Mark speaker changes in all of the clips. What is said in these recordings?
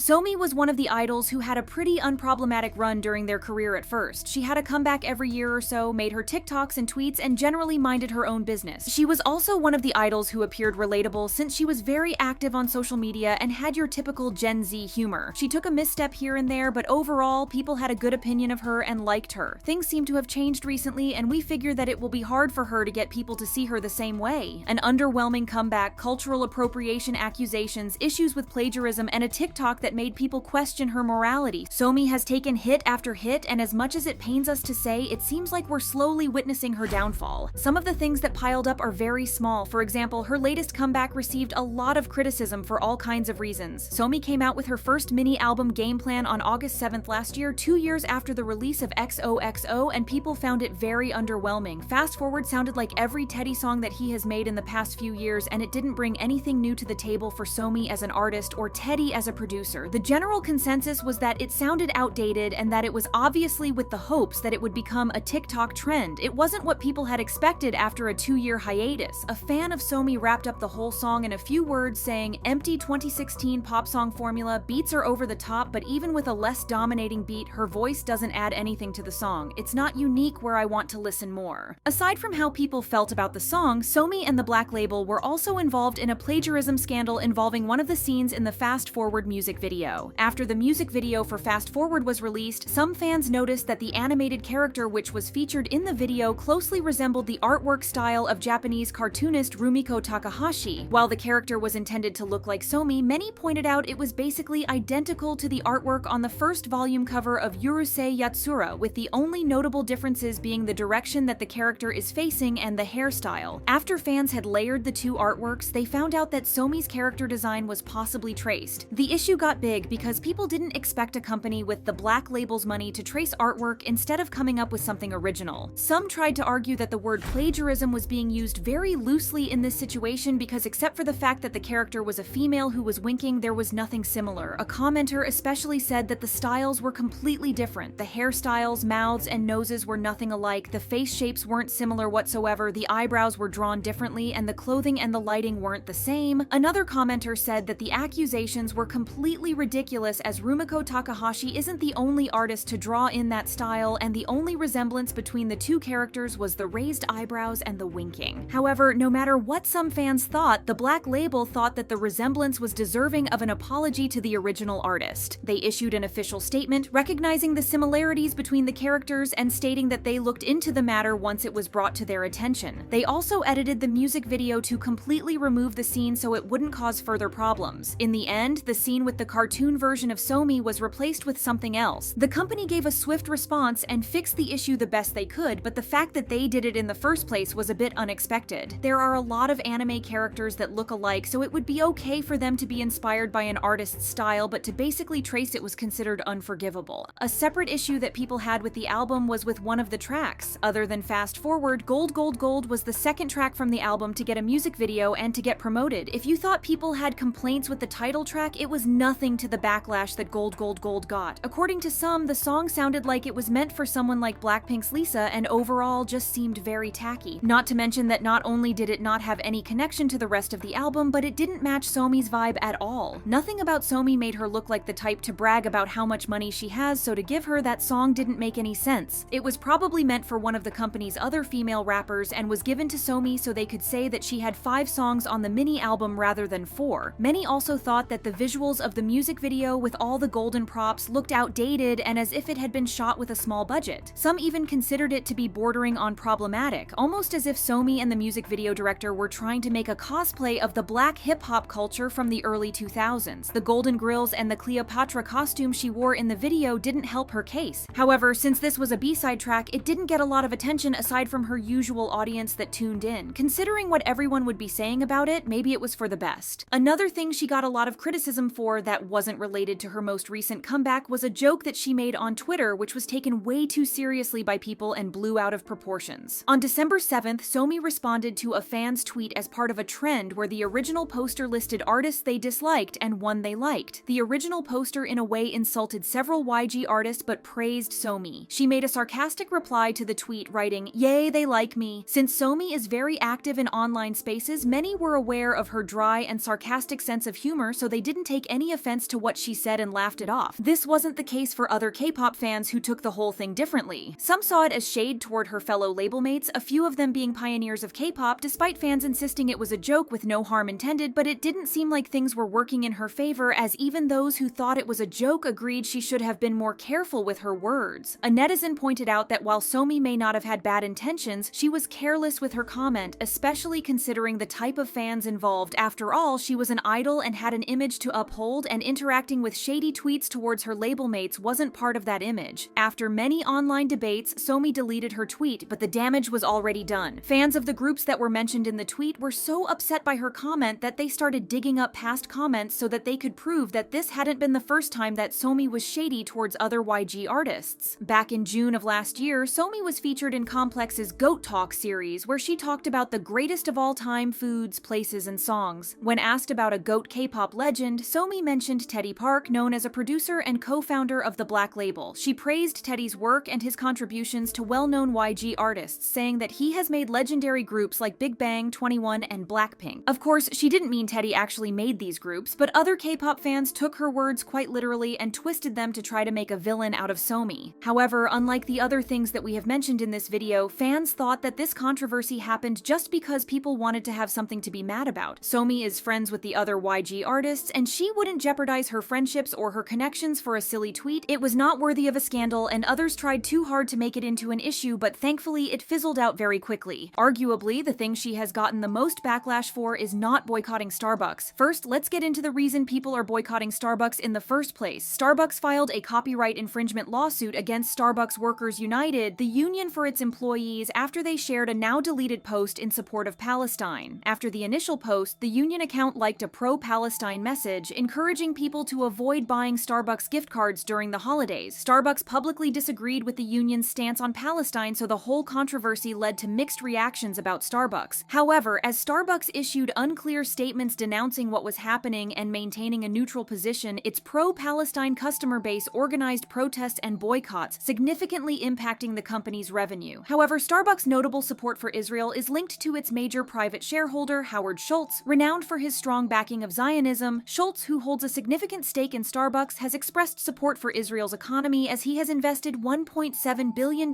Speaker 1: Somi was one of the idols who had a pretty unproblematic run during their career at first. She had a comeback every year or so, made her TikToks and tweets, and generally minded her own business. She was also one of the idols who appeared relatable since she was very active on social media and had your typical Gen Z humor. She took a misstep here and there, but overall, people had a good opinion of her and liked her. Things seem to have changed recently, and we figure that it will be hard for her to get people to see her the same way. An underwhelming comeback, cultural appropriation accusations, issues with plagiarism, and a TikTok that made people question her morality. Somi has taken hit after hit, and as much as it pains us to say, it seems like we're slowly witnessing her downfall. Some of the things that piled up are very small. For example, her latest comeback received a lot of criticism for all kinds of reasons. Somi came out with her first mini-album Game Plan on August 7th last year, 2 years after the release of XOXO, and people found it very underwhelming. Fast Forward sounded like every Teddy song that he has made in the past few years, and it didn't bring anything new to the table for Somi as an artist or Teddy as a producer. The general consensus was that it sounded outdated and that it was obviously with the hopes that it would become a TikTok trend. It wasn't what people had expected after a 2-year hiatus. A fan of Somi wrapped up the whole song in a few words saying, "Empty 2016 pop song formula, beats are over the top, but even with a less dominating beat, her voice doesn't add anything to the song. It's not unique where I want to listen more." Aside from how people felt about the song, Somi and the Black Label were also involved in a plagiarism scandal involving one of the scenes in the Fast Forward music video. After the music video for Fast Forward was released, some fans noticed that the animated character which was featured in the video closely resembled the artwork style of Japanese cartoonist Rumiko Takahashi. While the character was intended to look like Somi, many pointed out it was basically identical to the artwork on the first volume cover of Urusei Yatsura, with the only notable differences being the direction that the character is facing and the hairstyle. After fans had layered the two artworks, they found out that Somi's character design was possibly traced. The issue got big because people didn't expect a company with the Black Label's money to trace artwork instead of coming up with something original. Some tried to argue that the word plagiarism was being used very loosely in this situation because except for the fact that the character was a female who was winking, there was nothing similar. A commenter especially said that the styles were completely different. The hairstyles, mouths, and noses were nothing alike, the face shapes weren't similar whatsoever, the eyebrows were drawn differently, and the clothing and the lighting weren't the same. Another commenter said that the accusations were completely ridiculous as Rumiko Takahashi isn't the only artist to draw in that style, and the only resemblance between the two characters was the raised eyebrows and the winking. However, no matter what some fans thought, the Black Label thought that the resemblance was deserving of an apology to the original artist. They issued an official statement recognizing the similarities between the characters and stating that they looked into the matter once it was brought to their attention. They also edited the music video to completely remove the scene so it wouldn't cause further problems. In the end, the scene with the cartoon version of Somi was replaced with something else. The company gave a swift response and fixed the issue the best they could, but the fact that they did it in the first place was a bit unexpected. There are a lot of anime characters that look alike, so it would be okay for them to be inspired by an artist's style, but to basically trace it was considered unforgivable. A separate issue that people had with the album was with one of the tracks. Other than Fast Forward, Gold Gold Gold was the second track from the album to get a music video and to get promoted. If you thought people had complaints with the title track, it was nothing to the backlash that Gold Gold Gold got. According to some, the song sounded like it was meant for someone like Blackpink's Lisa and overall just seemed very tacky. Not to mention that not only did it not have any connection to the rest of the album, but it didn't match Somi's vibe at all. Nothing about Somi made her look like the type to brag about how much money she has, so to give her that song didn't make any sense. It was probably meant for one of the company's other female rappers and was given to Somi so they could say that she had 5 songs on the mini album rather than 4. Many also thought that the visuals of the music video with all the golden props looked outdated and as if it had been shot with a small budget. Some even considered it to be bordering on problematic, almost as if Somi and the music video director were trying to make a cosplay of the black hip-hop culture from the early 2000s. The golden grills and the Cleopatra costume she wore in the video didn't help her case. However, since this was a B-side track, it didn't get a lot of attention aside from her usual audience that tuned in. Considering what everyone would be saying about it, maybe it was for the best. Another thing she got a lot of criticism for that wasn't related to her most recent comeback was a joke that she made on Twitter, which was taken way too seriously by people and blew out of proportions. On December 7th, Somi responded to a fan's tweet as part of a trend where the original poster listed artists they disliked and one they liked. The original poster in a way insulted several YG artists but praised Somi. She made a sarcastic reply to the tweet writing, "Yay, they like me." Since Somi is very active in online spaces, many were aware of her dry and sarcastic sense of humor, so they didn't take any offense offense to what she said and laughed it off. This wasn't the case for other K-pop fans who took the whole thing differently. Some saw it as shade toward her fellow label mates, a few of them being pioneers of K-pop, despite fans insisting it was a joke with no harm intended, but it didn't seem like things were working in her favor, as even those who thought it was a joke agreed she should have been more careful with her words. A netizen pointed out that while Somi may not have had bad intentions, she was careless with her comment, especially considering the type of fans involved. After all, she was an idol and had an image to uphold, and interacting with shady tweets towards her label mates wasn't part of that image. After many online debates, Somi deleted her tweet, but the damage was already done. Fans of the groups that were mentioned in the tweet were so upset by her comment that they started digging up past comments so that they could prove that this hadn't been the first time that Somi was shady towards other YG artists. Back in June of last year, Somi was featured in Complex's Goat Talk series, where she talked about the greatest of all time foods, places, and songs. When asked about a GOAT K-pop legend, Somi mentioned Teddy Park, known as a producer and co-founder of the Black Label. She praised Teddy's work and his contributions to well-known YG artists, saying that he has made legendary groups like Big Bang, 21, and Blackpink. Of course, she didn't mean Teddy actually made these groups, but other K-pop fans took her words quite literally and twisted them to try to make a villain out of Somi. However, unlike the other things that we have mentioned in this video, fans thought that this controversy happened just because people wanted to have something to be mad about. Somi is friends with the other YG artists, and she wouldn't jeopardize her friendships or her connections for a silly tweet. It was not worthy of a scandal, and others tried too hard to make it into an issue, but thankfully it fizzled out very quickly. Arguably, the thing she has gotten the most backlash for is not boycotting Starbucks. First, let's get into the reason people are boycotting Starbucks in the first place. Starbucks filed a copyright infringement lawsuit against Starbucks Workers United, the union for its employees, after they shared a now-deleted post in support of Palestine. After the initial post, the union account liked a pro-Palestine message, encouraging people to avoid buying Starbucks gift cards during the holidays. Starbucks publicly disagreed with the union's stance on Palestine, so the whole controversy led to mixed reactions about Starbucks. However, as Starbucks issued unclear statements denouncing what was happening and maintaining a neutral position, its pro-Palestine customer base organized protests and boycotts, significantly impacting the company's revenue. However, Starbucks' notable support for Israel is linked to its major private shareholder, Howard Schultz. Renowned for his strong backing of Zionism, Schultz, who holds a significant stake in Starbucks, has expressed support for Israel's economy as he has invested $1.7 billion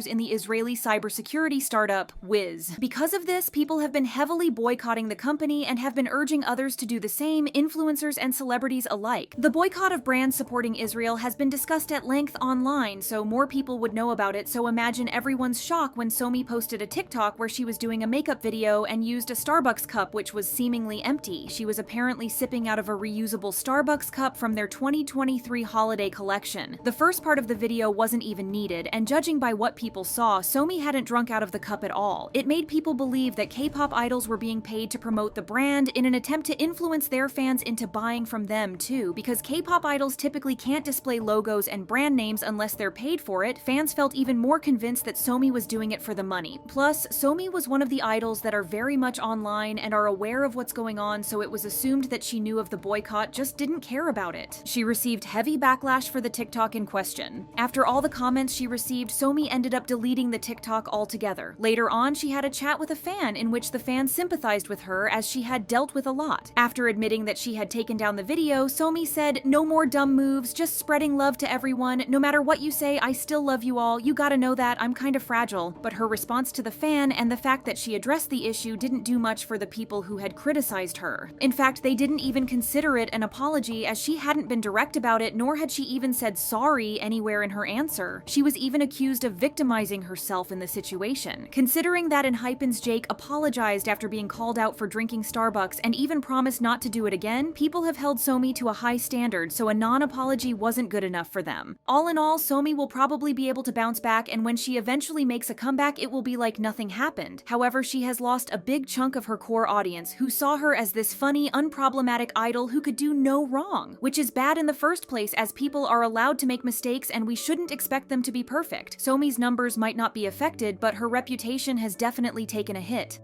Speaker 1: in the Israeli cybersecurity startup, Wiz. Because of this, people have been heavily boycotting the company and have been urging others to do the same, influencers and celebrities alike. The boycott of brands supporting Israel has been discussed at length online, so more people would know about it, so imagine everyone's shock when Somi posted a TikTok where she was doing a makeup video and used a Starbucks cup which was seemingly empty. She was apparently sipping out of a reusable Starbucks cup from their 2023 holiday collection. The first part of the video wasn't even needed, and judging by what people saw, Somi hadn't drunk out of the cup at all. It made people believe that K-pop idols were being paid to promote the brand in an attempt to influence their fans into buying from them too. Because K-pop idols typically can't display logos and brand names unless they're paid for it, fans felt even more convinced that Somi was doing it for the money. Plus, Somi was one of the idols that are very much online and are aware of what's going on, so it was assumed that she knew of the boycott, just didn't care about it. She received heavy backlash for the TikTok in question. After all the comments she received, Somi ended up deleting the TikTok altogether. Later on, she had a chat with a fan in which the fan sympathized with her as she had dealt with a lot. After admitting that she had taken down the video, Somi said, "No more dumb moves, just spreading love to everyone. No matter what you say, I still love you all. You gotta know that, I'm kind of fragile." But her response to the fan and the fact that she addressed the issue didn't do much for the people who had criticized her. In fact, they didn't even consider it an apology, as she hadn't been direct about it, nor had she even said sorry anywhere in her answer. She was even accused of victimizing herself in the situation. Considering that ENHYPEN's Jake apologized after being called out for drinking Starbucks and even promised not to do it again, people have held Somi to a high standard, so a non-apology wasn't good enough for them. All in all, Somi will probably be able to bounce back, and when she eventually makes a comeback, it will be like nothing happened. However, she has lost a big chunk of her core audience, who saw her as this funny, unproblematic idol who could do no wrong, which is bad in the first place, as people are allowed to make mistakes and we shouldn't expect them to be perfect. Somi's numbers might not be affected, but her reputation has definitely taken a hit.